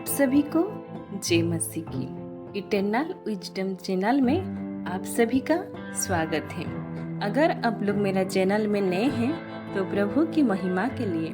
आप सभी को जय मसीह की इटर्नल विजडम चैनल में आप सभी का स्वागत है। अगर आप लोग मेरा चैनल में नए हैं तो प्रभु की महिमा के लिए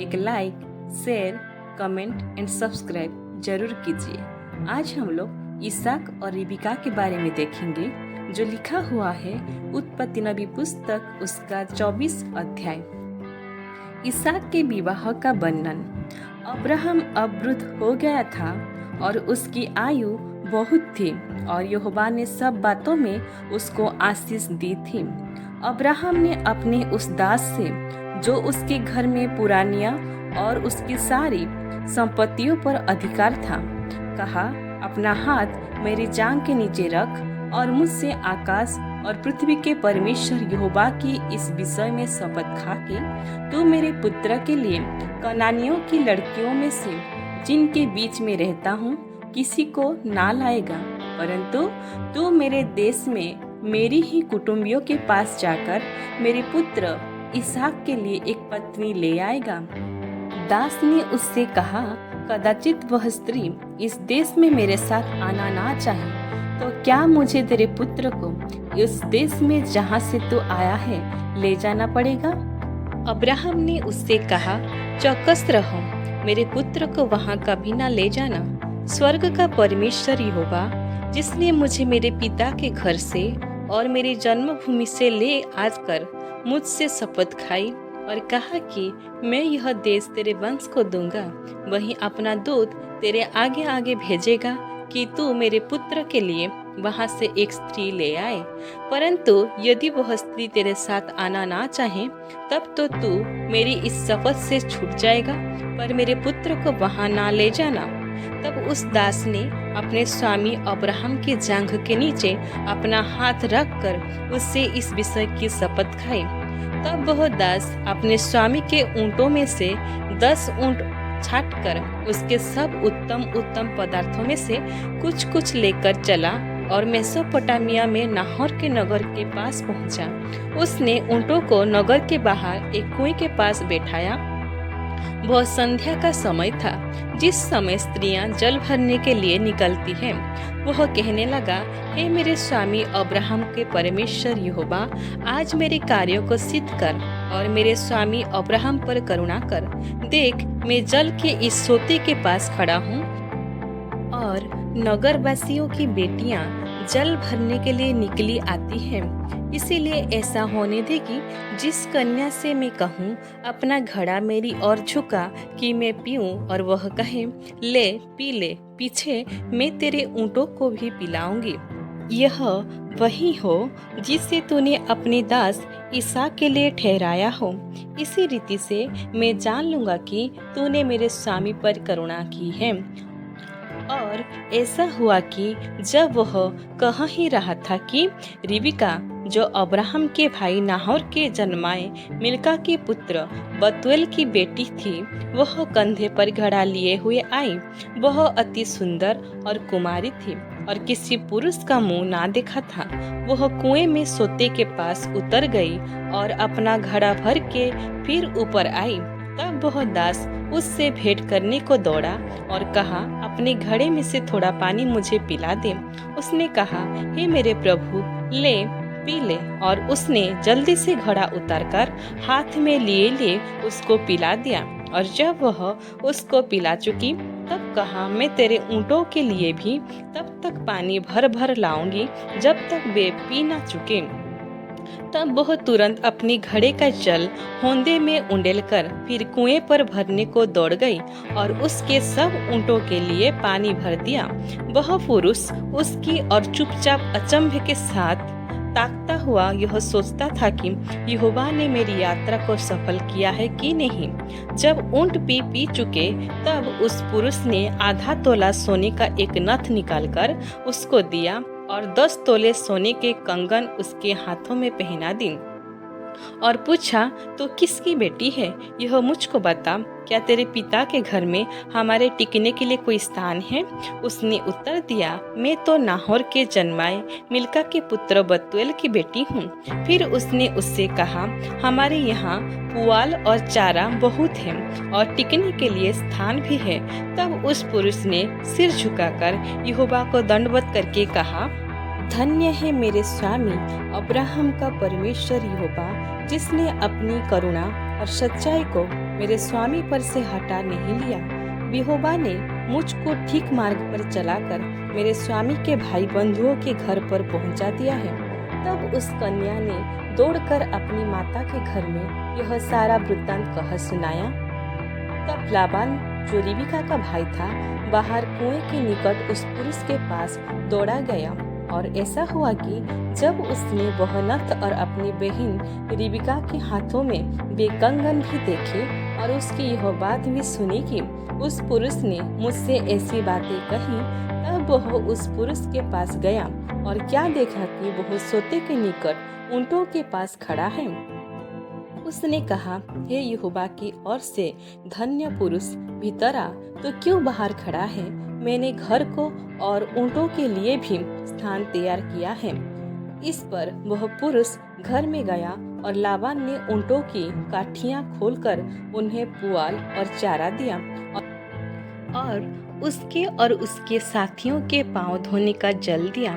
एक like, share, comment and subscribe जरूर कीजिए। आज हम लोग इसहाक और रिबिका के बारे में देखेंगे जो लिखा हुआ है उत्पत्ति नबी पुस्तक उसका 24 अध्याय। इसहाक के विवाह का वर्णन। अब्राहम अब वृद्ध हो गया था और उसकी आयु बहुत थी और यहोवा ने सब बातों में उसको आशीष दी थी। अब्राहम ने अपने उस दास से जो उसके घर में पुरानिया और उसकी सारी संपत्तियों पर अधिकार था कहा, अपना हाथ मेरी जांघ के नीचे रख और मुझसे आकाश और पृथ्वी के परमेश्वर यहोवा की इस विषय में शपथ खा के तू मेरे पुत्र के लिए कनानियों की लड़कियों में से जिनके बीच में रहता हूँ किसी को ना लाएगा, परंतु तू मेरे देश में मेरी ही कुटुंबियों के पास जाकर मेरे पुत्र इसहाक के लिए एक पत्नी ले आएगा। दास ने उससे कहा, कदाचित वह स्त्री इस देश में मेरे साथ आना ना चाहे तो क्या मुझे तेरे पुत्र को इस देश में जहाँ से तू आया है ले जाना पड़ेगा? अब्राहम ने उससे कहा, चौकस रहो, मेरे पुत्र को वहाँ कभी ना ले जाना। स्वर्ग का परमेश्वर यहोवा जिसने मुझे मेरे पिता के घर से और मेरी जन्मभूमि से ले आज कर मुझसे शपथ खाई और कहा कि मैं यह देश तेरे वंश को दूंगा, वही अपना दूत तेरे आगे आगे भेजेगा कि तू मेरे पुत्र के लिए वहाँ से एक स्त्री ले आए। परंतु यदि वह स्त्री तेरे साथ आना ना चाहे तब तो तू मेरी इस शपथ से छूट जाएगा, पर मेरे पुत्र को वहाँ ना ले जाना। तब उस दास ने अपने स्वामी अब्राहम की जांघ के नीचे अपना हाथ रखकर उससे इस विषय की शपथ खाई। तब वह दास अपने स्वामी के ऊँटों में से 10 ऊँट छाट कर उसके सब उत्तम उत्तम पदार्थों में से कुछ कुछ लेकर चला और मेसोपोटामिया में नाहोर के नगर के पास पहुंचा। उसने ऊँटों को नगर के बाहर एक कुएं के पास बैठाया। वह संध्या का समय था जिस समय स्त्रियां जल भरने के लिए निकलती हैं। वह कहने लगा, हे मेरे स्वामी अब्राहम के परमेश्वर यहोवा, आज मेरे कार्यों को सिद्ध कर और मेरे स्वामी अब्राहम पर करुणा कर। देख, मैं जल के इस सोते के पास खड़ा हूँ और नगरवासियों की बेटियां जल भरने के लिए निकली आती हैं। इसीलिए ऐसा होने दे कि जिस कन्या से मैं कहूँ अपना घड़ा मेरी ओर झुका कि मैं पीऊँ और वह कहे, ले पी ले, पीछे मैं तेरे ऊँटों को भी पिलाऊंगी। यह वही हो जिसे तूने अपने दास इसहाक के लिए ठहराया हो। इसी रीति से मैं जान लूंगा कि तूने मेरे स्वामी पर करुणा की है। और ऐसा हुआ कि जब वह कह ही रहा था कि रिबिका जो अब्राहम के भाई नाहोर के जन्माए मिल्का के पुत्र बतूएल की बेटी थी, वह कंधे पर घड़ा लिए हुए आई। वह अति सुंदर और कुमारी थी और किसी पुरुष का मुंह ना देखा था। वह कुएं में सोते के पास उतर गई और अपना घड़ा भर के फिर ऊपर आई। तब वह दास उससे भेंट करने को दौड़ा और कहा, अपने घड़े में से थोड़ा पानी मुझे पिला दे। उसने कहा, हे मेरे प्रभु, ले पी ले। और उसने जल्दी से घड़ा उतारकर हाथ में लिए उसको पिला दिया। और जब वह उसको पिला चुकी तब कहा, मैं तेरे ऊँटों के लिए भी तब तक पानी भर भर लाऊंगी जब तक वे पी ना चुके। तब वह तुरंत अपनी घड़े का जल होंदे में उंडेल कर फिर कुएं पर भरने को दौड़ गई और उसके सब ऊँटों के लिए पानी भर दिया। वह पुरुष उसकी और चुपचाप अचंभे के साथ ताकता हुआ यह सोचता था कि यहोवा ने मेरी यात्रा को सफल किया है कि नहीं। जब ऊँट पी चुके तब उस पुरुष ने आधा तोला सोने का एक नथ निकालकर उसको दिया और 10 तोले सोने के कंगन उसके हाथों में पहना दी। और पूछा, तो किसकी बेटी है, यह मुझको बता। क्या तेरे पिता के घर में हमारे टिकने के लिए कोई स्थान है? उसने उत्तर दिया, मैं तो नाहोर के जन्माए मिल्का के पुत्र बतूएल की बेटी हूँ। फिर उसने उससे कहा, हमारे यहाँ पुआल और चारा बहुत है और टिकने के लिए स्थान भी है। तब उस पुरुष ने सिर झुकाकर यहोवा को दंडवत करके कहा, धन्य है मेरे स्वामी अब्राहम का परमेश्वर यहोवा, जिसने अपनी करुणा और सच्चाई को मेरे स्वामी पर से हटा नहीं लिया। यहोवा ने मुझको ठीक मार्ग पर चलाकर मेरे स्वामी के भाई बंधुओं के घर पर पहुंचा दिया है। तब उस कन्या ने दौड़कर अपनी माता के घर में यह सारा वृत्तांत कह सुनाया। तब लाबान, जो रिबका का भाई था, बाहर कुएं के निकट उस पुरुष के पास दौड़ा गया। और ऐसा हुआ कि जब उसने वह नथ और अपनी बहन रिबका के हाथों में वे कंगन भी देखे और उसकी यह बात भी सुनी कि उस पुरुष ने मुझसे ऐसी बातें कही, तब वह उस पुरुष के पास गया और क्या देखा कि वह सोते के निकट ऊंटों के पास खड़ा है। उसने कहा, हे यहोवा की ओर से धन्य पुरुष, भीतर आ। तो क्यों बाहर खड़ा है? मैंने घर को और ऊंटों के लिए भी स्थान तैयार किया है। इस पर वह पुरुष घर में गया और लाबान ने ऊंटों की काठियां खोलकर उन्हें पुआल और चारा दिया और उसके और उसके साथियों के पांव धोने का जल दिया।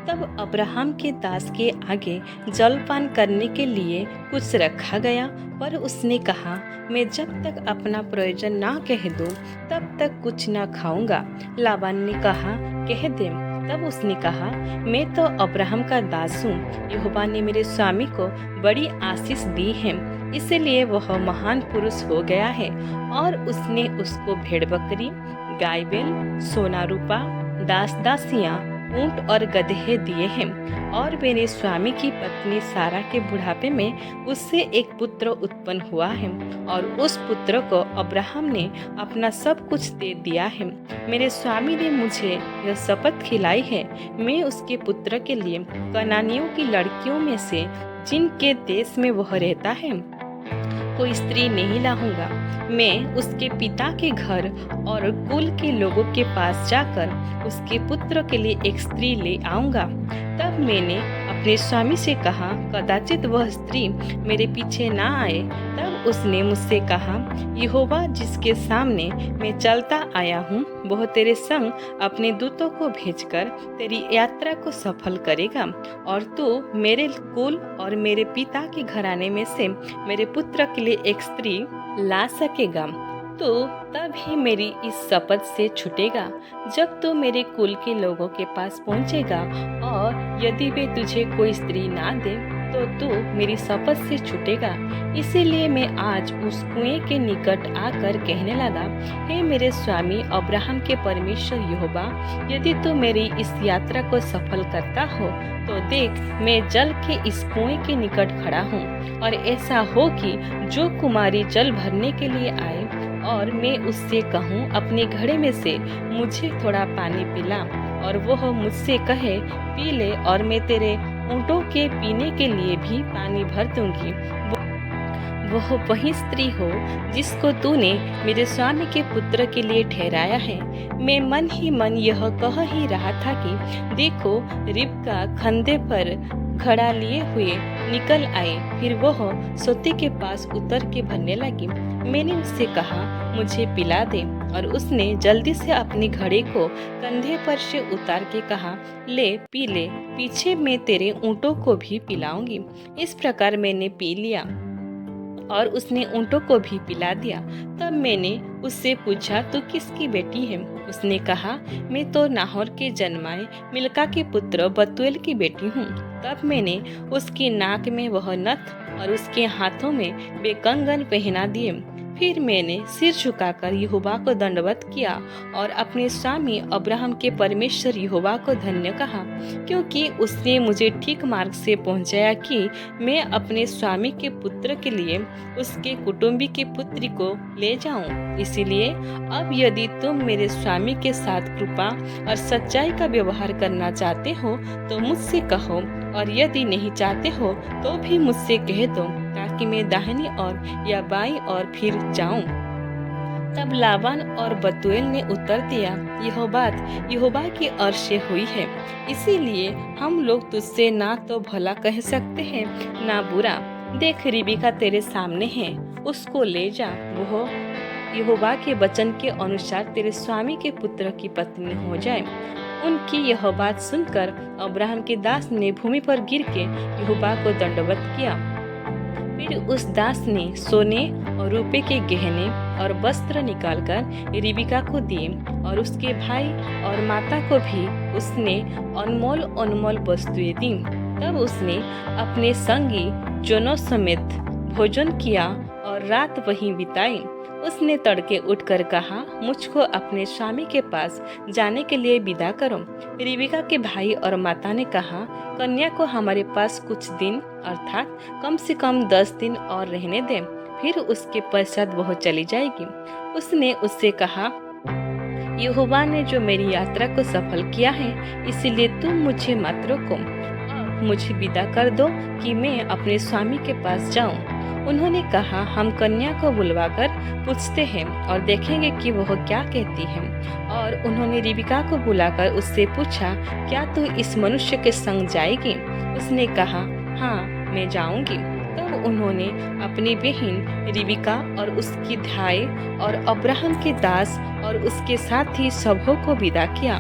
तब अब्राहम के दास के आगे जलपान करने के लिए कुछ रखा गया, पर उसने कहा, मैं जब तक अपना प्रयोजन ना कह दूं तब तक कुछ ना खाऊंगा। लाबान ने कहा, कह दे। तब उसने कहा, मैं तो अब्राहम का दास हूँ। यहोवा ने मेरे स्वामी को बड़ी आशीष दी है, इसलिए वह महान पुरुष हो गया है। और उसने उसको भेड़ बकरी, गाय बैल, सोना रूपा, दास दासियां, ऊंट और गधे दिए हैं। और मेरे स्वामी की पत्नी सारा के बुढ़ापे में उससे एक पुत्र उत्पन्न हुआ है और उस पुत्र को अब्राहम ने अपना सब कुछ दे दिया है। मेरे स्वामी ने मुझे यह शपथ खिलाई है, मैं उसके पुत्र के लिए कनानियों की लड़कियों में से जिनके देश में वह रहता है कोई स्त्री नहीं लाऊंगा। मैं उसके पिता के घर और कुल के लोगों के पास जाकर उसके पुत्र के लिए एक स्त्री ले आऊंगा। तब मैंने अपने स्वामी से कहा, कदाचित वह स्त्री मेरे पीछे ना आए। तब उसने मुझसे कहा, यहोवा जिसके सामने मैं चलता आया हूँ, वह तेरे संग अपने दूतों को भेजकर तेरी यात्रा को सफल करेगा और तू मेरे कुल और मेरे पिता के घराने में से मेरे पुत्र के लिए एक स्त्री ला सकेगा। तो तब ही मेरी इस शपथ से छूटेगा जब तू मेरे कुल के लोगों के पास पहुंचेगा, और यदि वे तुझे कोई स्त्री ना दे तो तू मेरी शपथ से छूटेगा। इसीलिए मैं आज उस कुएं के निकट आकर कहने लगा, हे मेरे स्वामी अब्राहम के परमेश्वर यहोवा, यदि तू मेरी इस यात्रा को सफल करता हो तो देख, मैं जल के इस कुएं के निकट खड़ा हूँ। और ऐसा हो कि जो कुमारी जल भरने के लिए आए और मैं उससे कहूँ, अपने घड़े में से मुझे थोड़ा पानी पिला, और वह मुझसे कहे, पी ले, और मैं तेरे ऊंटों के पीने के लिए भी पानी भर दूंगी, वह वही स्त्री हो जिसको तूने मेरे स्वामी के पुत्र के लिए ठहराया है। मैं मन ही मन यह कह ही रहा था कि देखो, रिबका खंदे पर घड़ा लिए हुए निकल आए। फिर वह सोते के पास उतर के भरने लगी। मैंने उससे कहा, मुझे पिला दे, और उसने जल्दी से अपने घड़े को कंधे पर से उतार के कहा, ले पी ले, पीछे मैं तेरे ऊँटों को भी पिलाऊंगी। इस प्रकार मैंने पी लिया और उसने ऊँटों को भी पिला दिया। तब मैंने उससे पूछा, तू किसकी बेटी है? उसने कहा, मैं तो नाहोर के जन्माए मिल्का के पुत्र बतूएल की बेटी हूँ। तब मैंने उसकी नाक में वह नथ और उसके हाथों में वे कंगन पहना दिए। फिर मैंने सिर झुकाकर यहोवा को दंडवत किया और अपने स्वामी अब्राहम के परमेश्वर यहोवा को धन्य कहा, क्योंकि उसने मुझे ठीक मार्ग से पहुंचाया कि मैं अपने स्वामी के पुत्र के लिए उसके कुटुंबी की पुत्री को ले जाऊं। इसीलिए अब यदि तुम मेरे स्वामी के साथ कृपा और सच्चाई का व्यवहार करना चाहते हो तो मुझसे कहो, और यदि नहीं चाहते हो तो भी मुझसे कह दो, कि मैं दाहिनी ओर या बाईं ओर फिर जाऊं? तब लाबान और बतूएल ने उत्तर दिया, यह बात यहोवा की ओर से हुई है, इसीलिए हम लोग तुझसे ना तो भला कह सकते हैं ना बुरा। देख, रिबका तेरे सामने है, उसको ले जा। वह यहोवा के वचन के अनुसार तेरे स्वामी के पुत्र की पत्नी हो जाए। उनकी यह बात सुनकर अब्राहम के दास ने भूमि पर गिर के यहोवा को दंडवत किया। फिर उस दास ने सोने और रुपए के गहने और वस्त्र निकालकर रिबका को दिए और उसके भाई और माता को भी उसने अनमोल अनमोल वस्तुएं दी। तब उसने अपने संगी जनों समेत भोजन किया और रात वहीं बिताई। उसने तड़के उठकर कहा, मुझको अपने स्वामी के पास जाने के लिए विदा करो। रिबका के भाई और माता ने कहा, कन्या को हमारे पास कुछ दिन अर्थात कम से कम 10 दिन और रहने दें, फिर उसके पश्चात वह चली जाएगी। उसने उससे कहा, यहोवा ने जो मेरी यात्रा को सफल किया है, इसीलिए तुम मुझे मत रोको। अब मुझे विदा कर दो कि मैं अपने स्वामी के पास जाऊं। उन्होंने कहा, हम कन्या को बुलवाकर पूछते हैं और देखेंगे कि वह क्या कहती है। और उन्होंने रिबका को बुलाकर उससे पूछा, क्या तू इस मनुष्य के संग जाएगी? उसने कहा, हाँ, मैं जाऊंगी। तब उन्होंने अपनी बहन रिबका और उसकी धाई और अब्राहम के दास और उसके साथी सबों को विदा किया।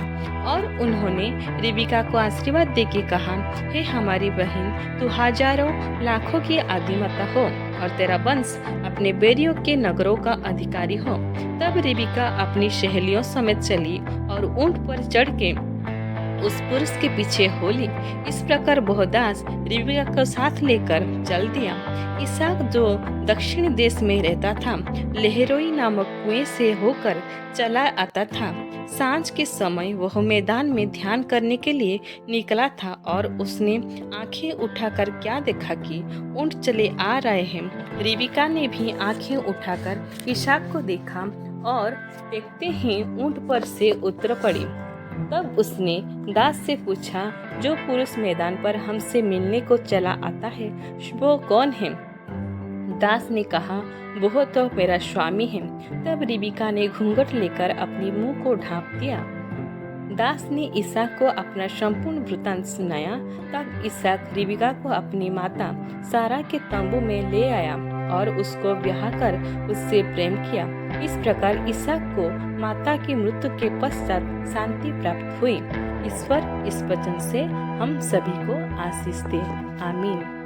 और उन्होंने रिबका को आशीर्वाद देके कहा, हे हमारी बहन, तू हजारों लाखों की आदिमाता हो और तेरा वंश अपने बैरियों के नगरों का अधिकारी हो। तब रिबका अपनी सहेलियों समेत चली और ऊंट पर चढ़ के उस पुरुष के पीछे हो ली। इस प्रकार वह दास रिबका को साथ लेकर चल दिया। इसहाक जो दक्षिण देश में रहता था, लहरोई नामक कुएं से होकर चला आता था। सांझ के समय वह मैदान में ध्यान करने के लिए निकला था और उसने आंखें उठाकर क्या देखा कि ऊंट चले आ रहे हैं। रिबका ने भी आंखें उठाकर इसहाक को देखा और देखते ही ऊंट पर से उतर पड़ी। तब उसने दास से पूछा, जो पुरुष मैदान पर हमसे मिलने को चला आता है, वो कौन है? दास ने कहा, वो तो मेरा स्वामी है। तब रिबका ने घूंघट लेकर अपने मुंह को ढांप दिया। दास ने इसहाक को अपना संपूर्ण वृत्तांत सुनाया। तब इसहाक रिबका को अपनी माता सारा के तंबू में ले आया और उसको ब्याह कर उससे प्रेम किया। इस प्रकार इसहाक को माता की मृत्यु के पश्चात शांति प्राप्त हुई। ईश्वर इस वचन से हम सभी को आशीष दे। आमीन।